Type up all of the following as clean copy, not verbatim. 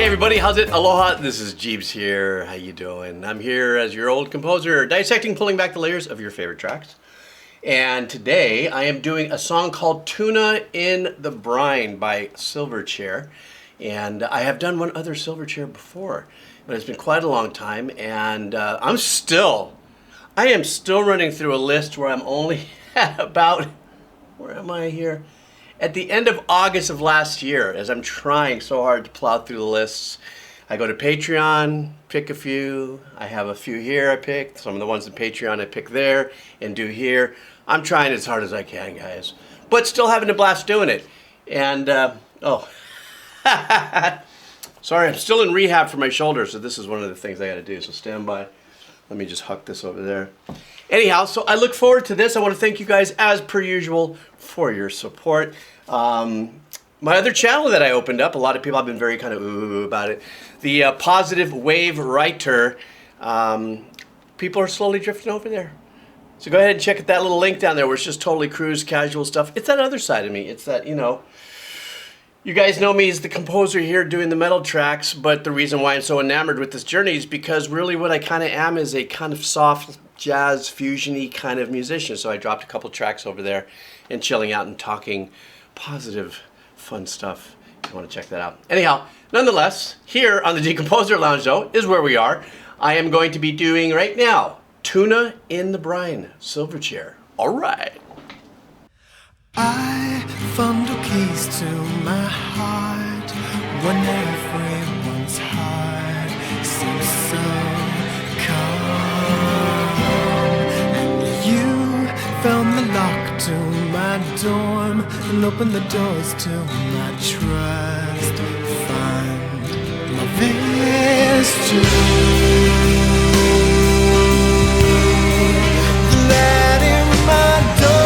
Hey everybody, how's it? Aloha, this is Jeebs here. How you doing? I'm here as your old composer, dissecting, pulling back the layers of your favorite tracks. And today I am doing a song called Tuna in the Brine by Silverchair. And I have done one other Silverchair before, but it's been quite a long time. And I am still running through a list where I'm only at about, where am I here? At the end of August of last year, as I'm trying so hard to plow through the lists. I go to Patreon, pick a few. I have a few here I picked. Some of the ones in Patreon I pick there and do here. I'm trying as hard as I can, guys. But still having a blast doing it. And, sorry, I'm still in rehab for my shoulder, so this is one of the things I gotta do, so stand by. Let me just huck this over there. Anyhow, so I look forward to this. I want to thank you guys, as per usual, for your support. My other channel that I opened up, a lot of people have been very kind of ooh about it. The Positive Wave Writer. People are slowly drifting over there. So go ahead and check out that little link down there where it's just totally cruise, casual stuff. It's that other side of me. It's that, you know, you guys know me as the composer here doing the metal tracks, but the reason why I'm so enamored with this journey is because really what I kind of am is a kind of soft jazz fusion-y kind of musician. So I dropped a couple tracks over there and chilling out and talking positive, fun stuff. If you want to check that out. Anyhow, nonetheless, here on the Decomposer Lounge though is where we are. I am going to be doing right now Tuna in the Brine, Silverchair. All right. I found the keys to my heart when everyone's heart seems so calm. And you found the lock to my dorm and opened the doors to my trust. Find love is true. Let in my door.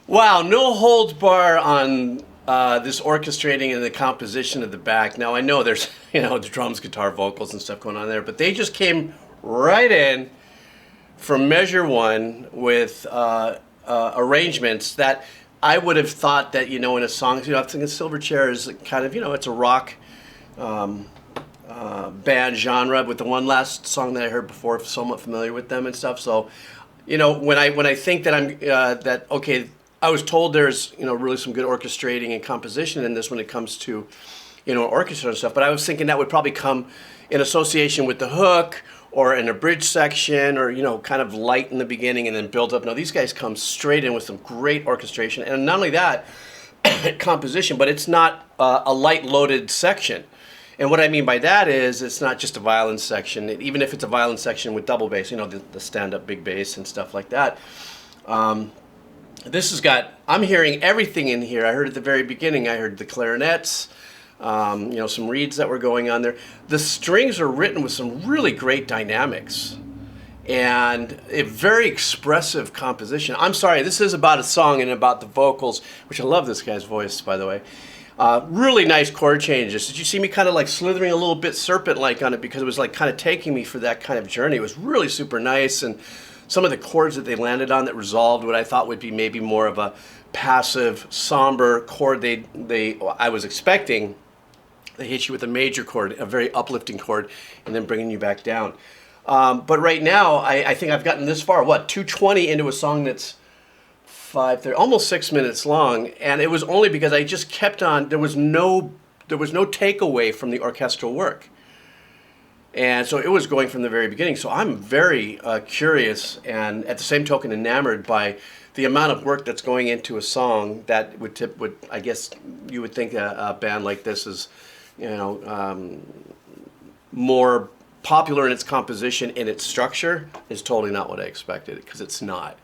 Wow, no holds bar on this orchestrating and the composition of the back. Now I know there's, you know, the drums, guitar, vocals and stuff going on there, but they just came right in from measure one with arrangements that I would have thought that, you know, in a song, you know, I'm thinking Silverchair is kind of, you know, it's a rock band genre with the one last song that I heard before, somewhat familiar with them and stuff. So, you know, when I think that I'm, okay, I was told there's, you know, really some good orchestrating and composition in this when it comes to, you know, orchestra and stuff, but I was thinking that would probably come in association with the hook or in a bridge section or, you know, kind of light in the beginning and then build up. No, these guys come straight in with some great orchestration. And not only that, composition, but it's not a light loaded section. And what I mean by that is it's not just a violin section. Even if it's a violin section with double bass, you know, the stand-up big bass and stuff like that. this has got, I'm hearing everything in here. I heard at the very beginning, I heard the clarinets, some reeds that were going on there. The strings are written with some really great dynamics and a very expressive composition. I'm sorry, this is about a song and about the vocals, which I love this guy's voice, by the way. Really nice chord changes. Did you see me kind of like slithering a little bit serpent-like on it because it was like kind of taking me for that kind of journey. It was really super nice, and some of the chords that they landed on that resolved what I thought would be maybe more of a passive, somber chord I was expecting. They hit you with a major chord, a very uplifting chord, and then bringing you back down. But right now, I think I've gotten this far, 2:20 into a song that's 5:30, almost 6 minutes long, and it was only because I just kept on. There was no takeaway from the orchestral work, and so it was going from the very beginning. So I'm very curious, and at the same token, enamored by the amount of work that's going into a song that would I guess you would think a band like this is, more popular in its composition, in its structure, is totally not what I expected, because it's not.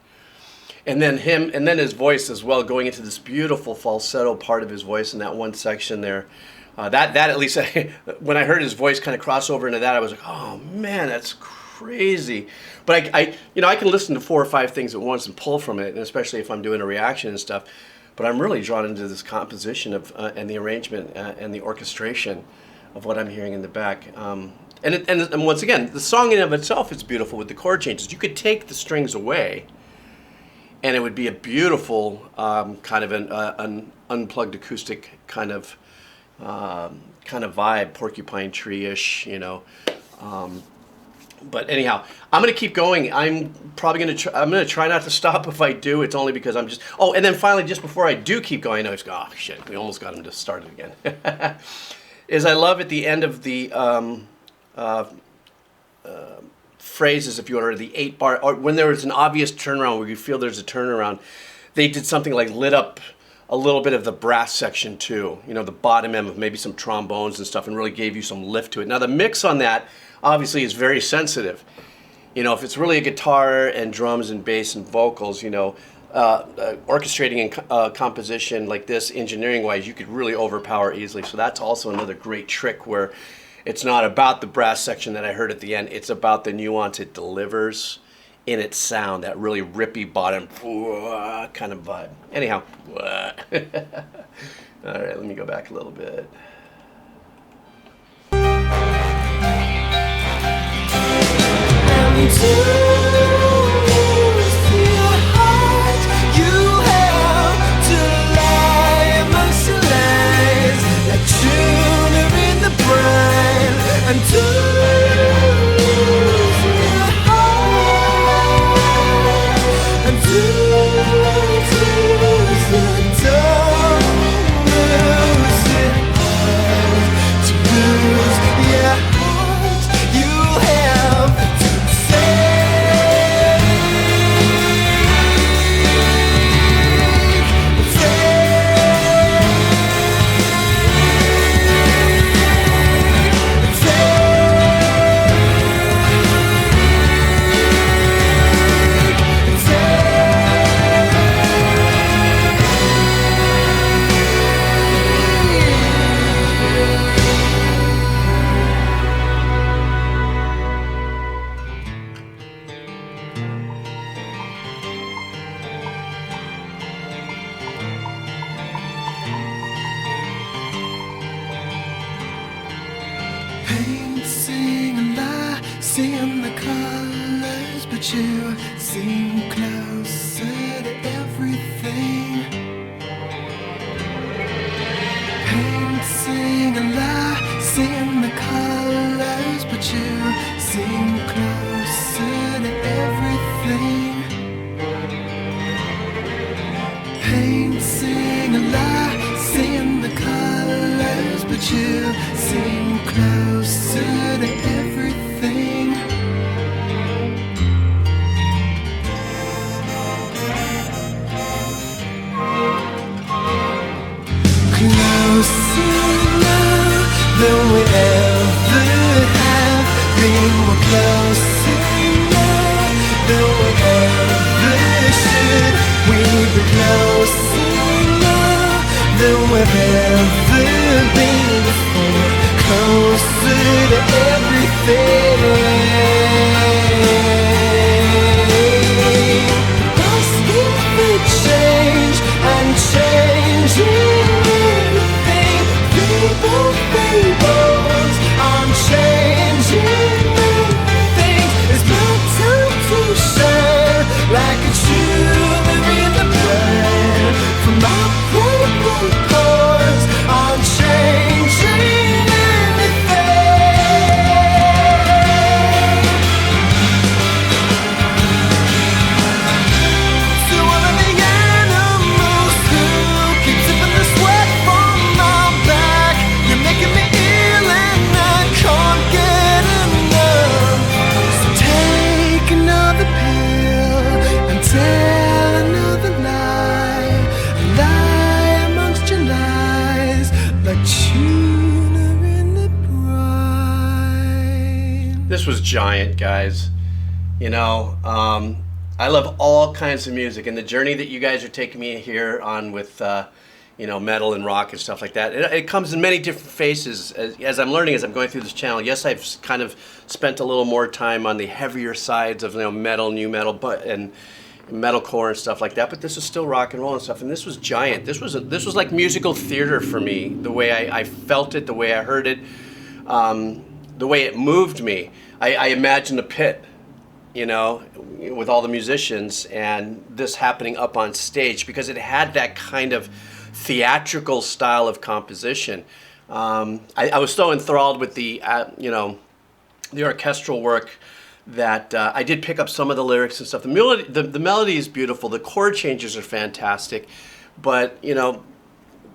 And then his voice as well, going into this beautiful falsetto part of his voice in that one section there. That at least, when I heard his voice kind of cross over into that, I was like, oh man, that's crazy. But I can listen to 4 or 5 things at once and pull from it, and especially if I'm doing a reaction and stuff. But I'm really drawn into this composition of and the arrangement and the orchestration of what I'm hearing in the back. And once again, the song in and of itself is beautiful with the chord changes. You could take the strings away, and it would be a beautiful kind of an unplugged acoustic kind of vibe, porcupine tree-ish, But anyhow, I'm going to keep going. I'm probably going to I'm going to try not to stop. If I do, it's only because I'm just. Oh, and then finally, just before I do keep going, I was oh shit, we almost got him to start it again. Is I love at the end of the phrases, if you want, or the 8-bar, or when there is an obvious turnaround where you feel there's a turnaround, they did something like lit up a little bit of the brass section too, the bottom end of maybe some trombones and stuff, and really gave you some lift to it. Now the mix on that obviously is very sensitive. If it's really a guitar and drums and bass and vocals, orchestrating and composition like this, engineering-wise, you could really overpower easily. So that's also another great trick where it's not about the brass section that I heard at the end. It's about the nuance it delivers in its sound, that really rippy bottom kind of vibe. Anyhow, all right, let me go back a little bit. Painting a lie, seeing the colors, but you seem closer to everything. Painting a lie, seeing the colors, but you seem closer to everything. Painting a lie, seeing the colors, but you seem closer to everything. Closer now than we ever have been. We're closer now than we ever We're closer than we've ever been before. Closer to everything. Asking for change and changing everything. Fables on changing everything. It's my time to shine like a tulip in the brine. From my purple pores on changing anything. To all of the animals who keep sipping the sweat from my back, you're making me ill and I can't get enough. So take another pill and tell another lie. A lie amongst your lies, like tuna in the brine. This was giant, guys. You know, I love all kinds of music, and the journey that you guys are taking me here on with, you know, metal and rock and stuff like that. It comes in many different faces as I'm learning, as I'm going through this channel. Yes, I've kind of spent a little more time on the heavier sides of, you know, metal, new metal, and metalcore and stuff like that. But this is still rock and roll and stuff. And this was giant. This was like musical theater for me. The way I felt it, the way I heard it, the way it moved me. I imagined a pit, you know, with all the musicians, and this happening up on stage, because it had that kind of theatrical style of composition. I was so enthralled with the, you know, the orchestral work that I did pick up some of the lyrics and stuff. The melody is beautiful. The chord changes are fantastic, but you know,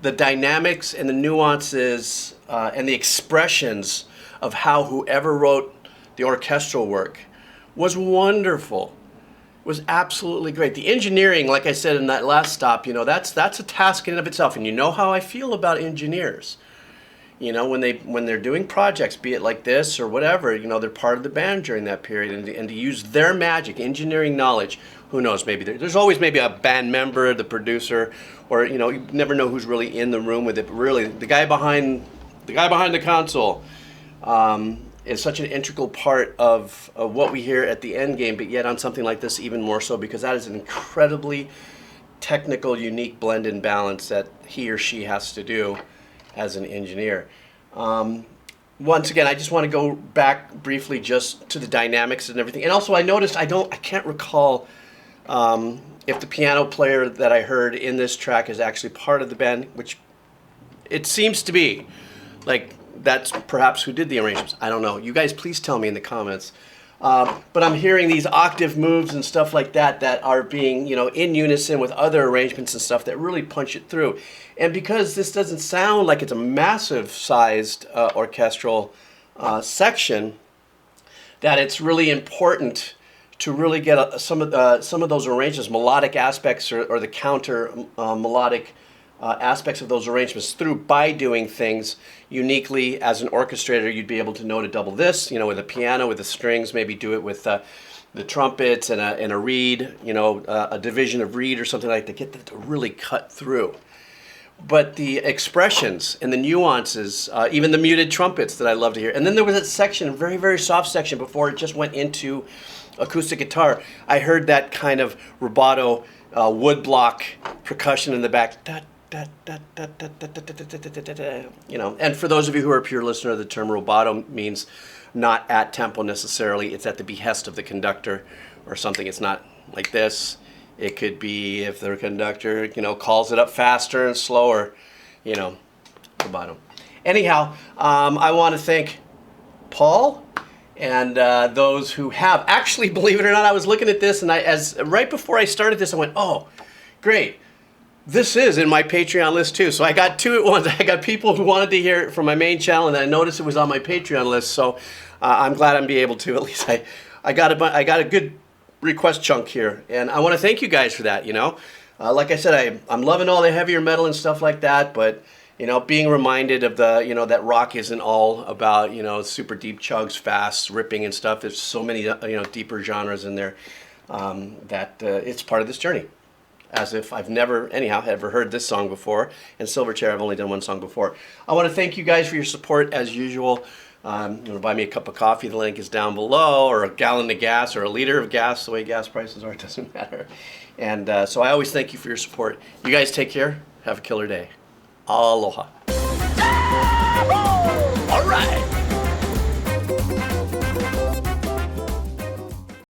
the dynamics and the nuances and the expressions of how whoever wrote the orchestral work was wonderful. Was absolutely great. The engineering, like I said in that last stop, you know, that's a task in and of itself. And you know how I feel about engineers. You know, when they're doing projects, be it like this or whatever, you know, they're part of the band during that period, and to use their magic, engineering knowledge. Who knows? Maybe there's always maybe a band member, the producer, or you know, you never know who's really in the room with it. But really, the guy behind the console is such an integral part of what we hear at the end game, but yet on something like this even more so, because that is an incredibly technical, unique blend and balance that he or she has to do as an engineer. Once again, I just want to go back briefly just to the dynamics and everything. And also I noticed I can't recall if the piano player that I heard in this track is actually part of the band, which it seems to be. Like, that's perhaps who did the arrangements. I don't know. You guys please tell me in the comments. But I'm hearing these octave moves and stuff like that that are being, you know, in unison with other arrangements and stuff that really punch it through. And because this doesn't sound like it's a massive sized orchestral section, that it's really important to really get some of those arrangements, melodic aspects or the counter melodic aspects of those arrangements through by doing things uniquely. As an orchestrator, you'd be able to know to double this, you know, with a piano, with the strings, maybe do it with the trumpets and a reed, you know, a division of reed or something like that, get that to really cut through. But the expressions and the nuances, even the muted trumpets that I love to hear. And then there was that section, a very, very soft section before it just went into acoustic guitar. I heard that kind of rubato woodblock percussion in the back. You know, and for those of you who are a pure listener, the term rubato means not at tempo necessarily. It's at the behest of the conductor or something. It's not like this. It could be if the conductor, you know, calls it up faster and slower, you know, rubato. Anyhow, I want to thank Paul and those who have actually, believe it or not, I was looking at this and right before I started this, I went, oh, great. This is in my Patreon list too. So I got two at once. I got people who wanted to hear it from my main channel, and then I noticed it was on my Patreon list. So I'm glad I'm be able to. At least I got a good request chunk here, and I want to thank you guys for that. You know, like I said, I'm loving all the heavier metal and stuff like that, but you know, being reminded of the, you know, that rock isn't all about, you know, super deep chugs, fast ripping and stuff. There's so many, you know, deeper genres in there that it's part of this journey. as if I've never, anyhow, ever heard this song before. And Silverchair, I've only done one song before. I want to thank you guys for your support as usual. You want to buy me a cup of coffee, the link is down below, or a gallon of gas, or a liter of gas, the way gas prices are, it doesn't matter. And so I always thank you for your support. You guys take care. Have a killer day. Aloha. All right.